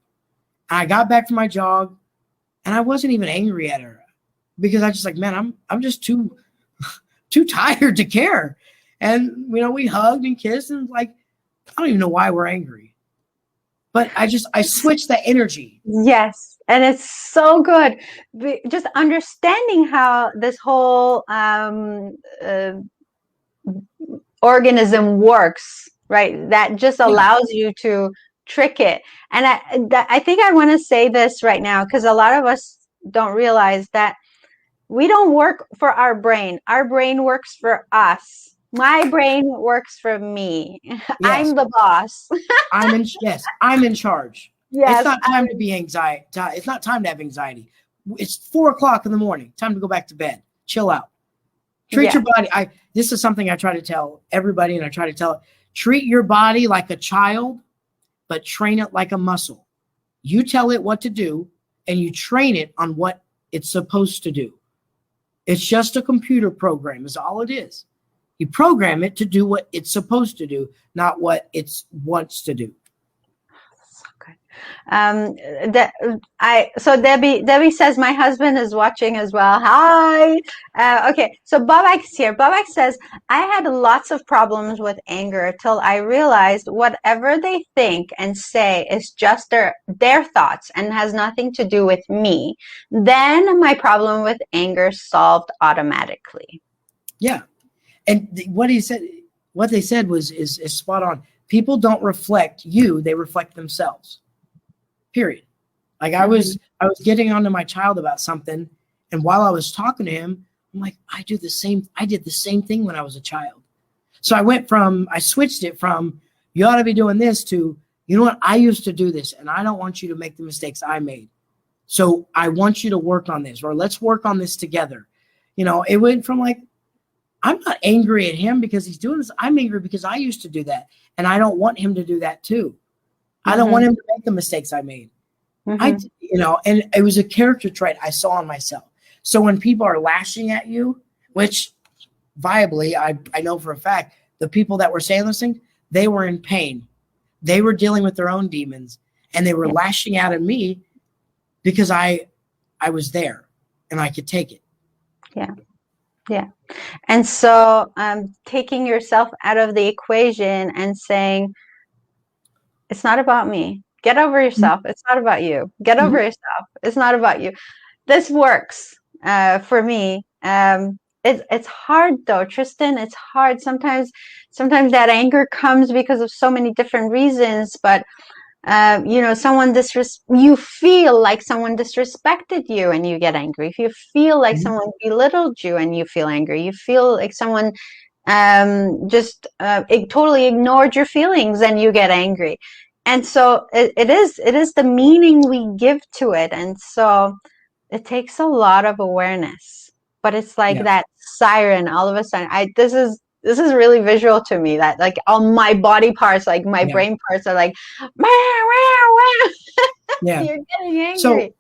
I got back from my jog, and I wasn't even angry at her, because I just like, man, I'm just too tired to care. And we hugged and kissed, and like, I don't even know why we're angry, but I switched that energy. Yes, and it's so good. Just understanding how this whole organism works, right? That just allows you to trick it. And I think I want to say this right now, because a lot of us don't realize that we don't work for our brain. Our brain works for us. My brain works for me. Yes. I'm the boss. I'm in charge. Yes, it's not time to be anxiety. It's not time to have anxiety. It's 4:00 in the morning. Time to go back to bed. Chill out. Treat your body. This is something I try to tell everybody, and I try to tell it. Treat your body like a child, but train it like a muscle. You tell it what to do, and you train it on what it's supposed to do. It's just a computer program is all it is. You program it to do what it's supposed to do, not what it wants to do. So good. So Debbie says my husband is watching as well. Hi. Okay. So Babak's here. Babak says, I had lots of problems with anger till I realized whatever they think and say is just their thoughts and has nothing to do with me. Then my problem with anger solved automatically. Yeah. And what they said is spot on. People don't reflect you; they reflect themselves. Period. Like I was getting onto my child about something, and while I was talking to him, I'm like, I did the same thing when I was a child. So I switched it from you ought to be doing this to, you know what, I used to do this, and I don't want you to make the mistakes I made. So I want you to work on this, or let's work on this together. It went from like, I'm not angry at him because he's doing this. I'm angry because I used to do that. And I don't want him to do that too. I don't want him to make the mistakes I made. And it was a character trait I saw in myself. So when people are lashing at you, which viably, I know for a fact, the people that were saying those things, they were in pain. They were dealing with their own demons, and they were lashing out at me because I was there and I could take it. Yeah. And so taking yourself out of the equation and saying, it's not about me. Get over yourself. It's not about you. Get over yourself. It's not about you. This works for me. It's hard though, Tristan. It's hard. Sometimes that anger comes because of so many different reasons, but you feel like someone disrespected you and you get angry. If you feel like someone belittled you and you feel angry, you feel like someone totally ignored your feelings and you get angry. And so it is the meaning we give to it. And so it takes a lot of awareness, but it's like that siren all of a sudden. This is really visual to me, that like all my body parts, like my brain parts are like, you're getting angry. So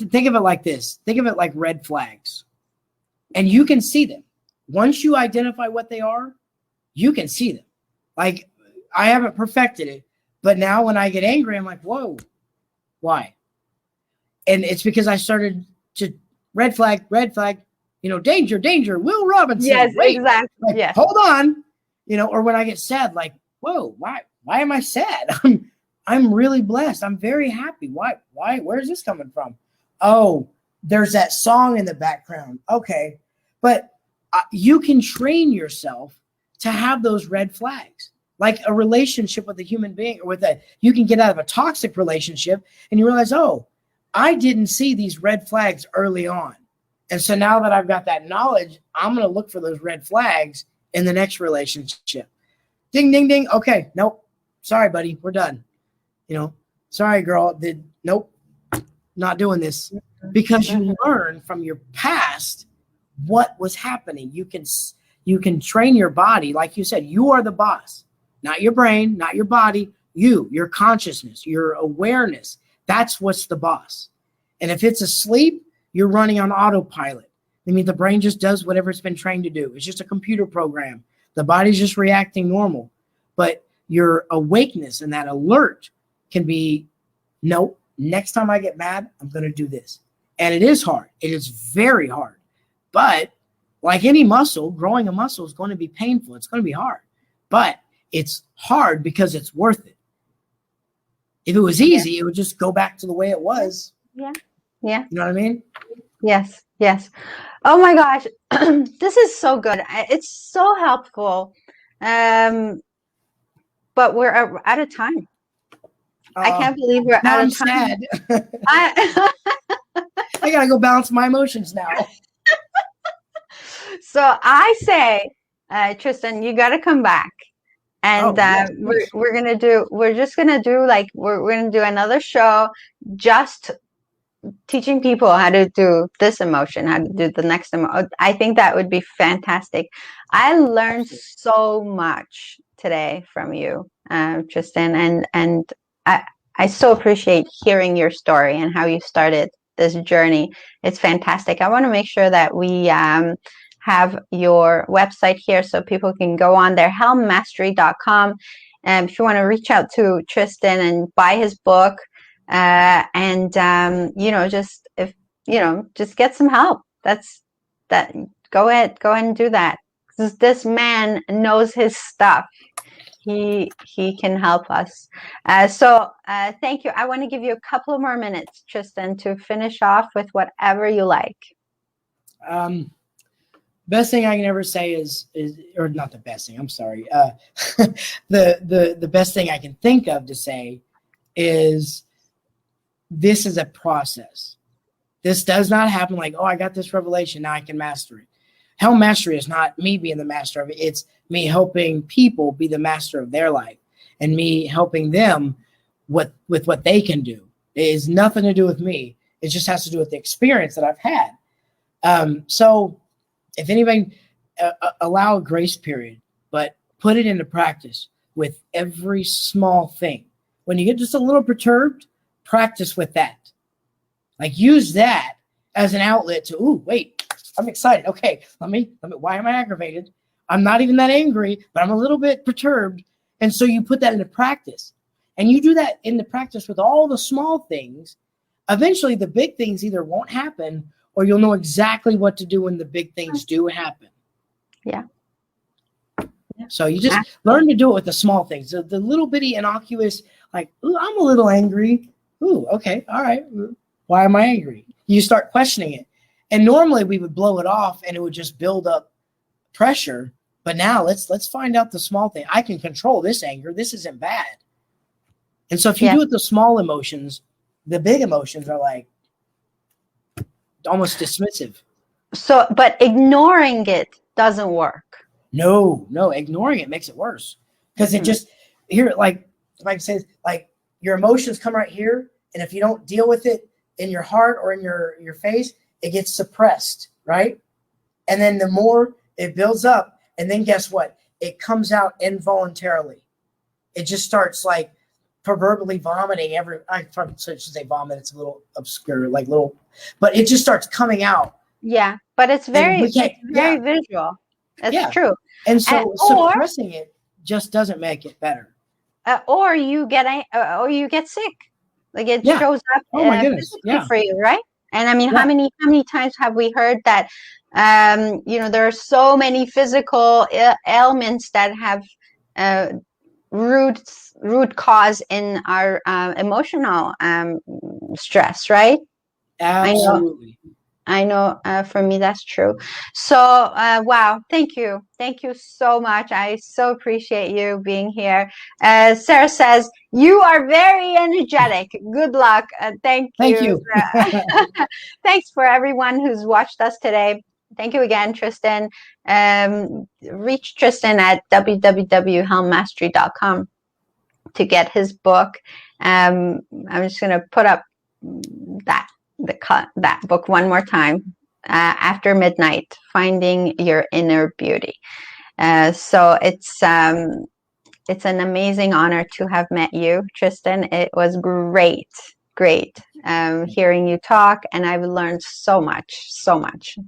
think of it like this. Think of it like red flags. And you can see them. Once you identify what they are, you can see them. Like, I haven't perfected it, but now when I get angry, I'm like, whoa, why? And it's because I started to red flag, danger, danger, Will Robinson. Yes, wait. exactly. Like, hold on. Or when I get sad, like, whoa, why am I sad? I'm really blessed. I'm very happy. Why? Where's this coming from? Oh, there's that song in the background. Okay. But you can train yourself to have those red flags, like a relationship with a human being, or you can get out of a toxic relationship and you realize, oh, I didn't see these red flags early on. And so now that I've got that knowledge, I'm going to look for those red flags in the next relationship. Ding, ding, ding. Okay. Nope. Sorry, buddy. We're done. Sorry, girl. Nope. Not doing this. Because you learn from your past what was happening. You can train your body. Like you said, you are the boss, not your brain, not your body, your consciousness, your awareness. That's what's the boss. And if it's asleep, you're running on autopilot. I mean, the brain just does whatever it's been trained to do. It's just a computer program. The body's just reacting normal. But your awakeness and that alert can be, no, next time I get mad, I'm going to do this. And it is hard. It is very hard. But like any muscle, growing a muscle is going to be painful. It's going to be hard. But it's hard because it's worth it. If it was easy, it would just go back to the way it was. Yeah. You know what I mean? Yes. Oh my gosh. This is so good. It's so helpful. But we're out of time. I can't believe we're out of time. I gotta go balance my emotions now. So I say, Tristan, you got to come back, and we're gonna do another show, just teaching people how to do this emotion, how to do the next emotion. I think that would be fantastic. I learned so much today from you, Tristan, and I so appreciate hearing your story and how you started this journey. It's fantastic. I want to make sure that we have your website here so people can go on there, helmmastery.com. And if you want to reach out to Tristan and buy his book, just get some help. Go ahead and do that. This man knows his stuff. He can help us. So thank you. I want to give you a couple more minutes, Tristan, to finish off with whatever you like. Best thing I can ever say is or not the best thing, I'm sorry. The best thing I can think of to say is, this is a process. This does not happen like, oh, I got this revelation, now I can master it. Helm Mastery is not me being the master of it. It's me helping people be the master of their life and me helping them with what they can do. It has nothing to do with me. It just has to do with the experience that I've had. So if anybody, allow a grace period, but put it into practice with every small thing. When you get just a little perturbed, practice with that. Like use that as an outlet to, ooh, wait, I'm excited. Okay, let me, why am I aggravated? I'm not even that angry, but I'm a little bit perturbed. And so you put that into practice. And you do that into practice with all the small things. Eventually, the big things either won't happen or you'll know exactly what to do when the big things do happen. Yeah. So you just learn to do it with the small things. The little bitty innocuous, like, ooh, I'm a little angry. Ooh, okay, all right. Why am I angry? You start questioning it. And normally we would blow it off and it would just build up pressure. But now let's find out the small thing. I can control this anger. This isn't bad. And so if you do it the small emotions, the big emotions are like almost dismissive. So, but ignoring it doesn't work. No, ignoring it makes it worse. Because it just, here, like says, like your emotions come right here. And if you don't deal with it in your heart or in your face, it gets suppressed, right? And then the more it builds up, and then guess what? It comes out involuntarily. It just starts like proverbially vomiting I should say vomit, it's a little obscure, like little, but it just starts coming out. Yeah, but it's very visual. It's true. And so suppressing it just doesn't make it better. Or you get sick. Like it shows up physically for you, right? And I mean, how many times have we heard that there are so many physical ailments that have root cause in our emotional stress, right? Absolutely. I know for me that's true. So wow, thank you so much. I so appreciate you being here. Sarah says you are very energetic. Good luck. Thank you. Thanks for everyone who's watched us today. Thank you again, Tristan. Reach Tristan at www.helmmastery.com to get his book. I'm just going to put up that book one more time, After Midnight, Finding Your Inner Beauty. So it's an amazing honor to have met you, Tristan. It was great hearing you talk, and I've learned so much.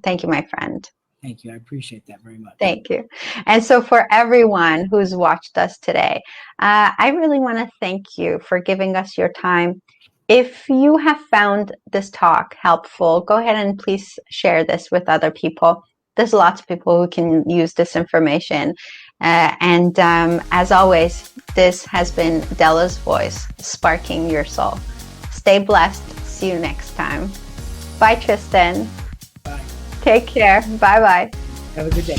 Thank you, my friend. Thank you. I appreciate that very much. Thank you. And so for everyone who's watched us today, I really want to thank you for giving us your time. If you have found this talk helpful, go ahead and please share this with other people. There's lots of people who can use this information. And as always, this has been Dela's Voice, sparking your soul. Stay blessed. See you next time. Bye, Tristan. Bye. Take care. Bye-bye. Have a good day.